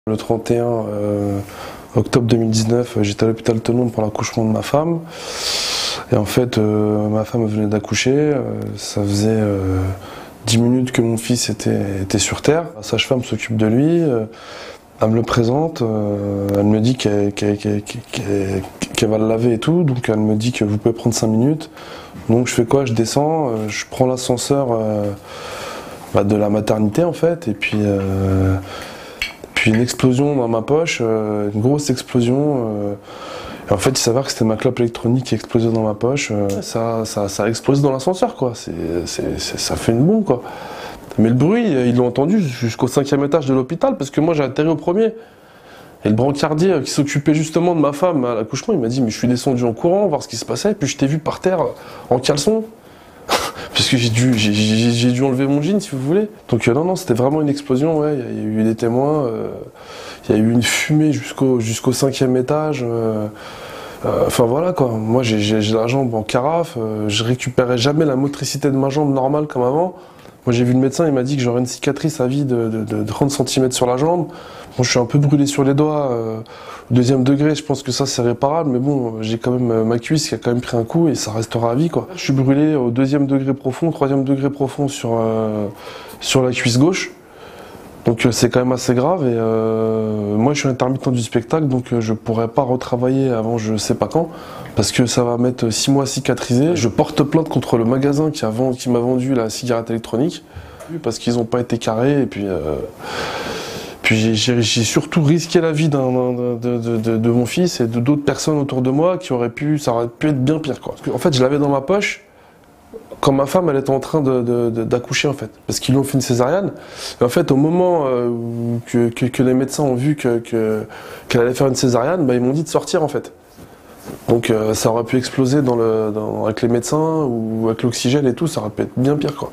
Le 31 octobre 2019, j'étais à l'hôpital autonome pour l'accouchement de ma femme. Et en fait, ma femme venait d'accoucher. Ça faisait 10 minutes que mon fils était sur terre. La sage-femme s'occupe de lui. Elle me le présente. Elle me dit qu'elle va le laver et tout. Donc elle me dit que vous pouvez prendre 5 minutes. Donc je fais quoi? Je descends, je prends l'ascenseur de la maternité en fait. Et puis une explosion dans ma poche, une grosse explosion. Et en fait, il s'avère que c'était ma clope électronique qui explosait dans ma poche. Ça a explosé dans l'ascenseur, quoi. Ça fait une bombe, quoi. Mais le bruit, ils l'ont entendu jusqu'au 5e étage de l'hôpital, parce que moi, j'ai atterri au premier. Et le brancardier qui s'occupait justement de ma femme à l'accouchement, il m'a dit « Mais je suis descendu en courant, voir ce qui se passait, et puis je t'ai vu par terre en caleçon. » Parce que j'ai dû enlever mon jean, si vous voulez. Donc non, c'était vraiment une explosion, ouais. Il y a eu des témoins, il y a eu une fumée jusqu'au 5e étage. Enfin voilà quoi, moi j'ai la jambe en carafe, je récupérais jamais la motricité de ma jambe normale comme avant. Moi j'ai vu le médecin, il m'a dit que j'aurais une cicatrice à vie de 30 cm sur la jambe. Bon, je suis un peu brûlé sur les doigts, au 2e degré, je pense que ça c'est réparable, mais bon, j'ai quand même ma cuisse qui a quand même pris un coup et ça restera à vie quoi. Je suis brûlé au 2e degré profond, 3e degré profond sur la cuisse gauche. Donc c'est quand même assez grave et moi je suis intermittent du spectacle donc je pourrais pas retravailler avant je sais pas quand parce que ça va mettre 6 mois à cicatriser. Je porte plainte contre le magasin qui m'a vendu la cigarette électronique parce qu'ils n'ont pas été carrés et puis j'ai surtout risqué la vie de mon fils et de d'autres personnes autour de moi ça aurait pu être bien pire quoi. En fait je l'avais dans ma poche quand ma femme elle était en train d'accoucher en fait, parce qu'ils lui ont fait une césarienne. Et en fait au moment que les médecins ont vu qu'elle allait faire une césarienne, bah, ils m'ont dit de sortir en fait. Donc ça aurait pu exploser avec les médecins ou avec l'oxygène et tout, ça aurait pu être bien pire quoi.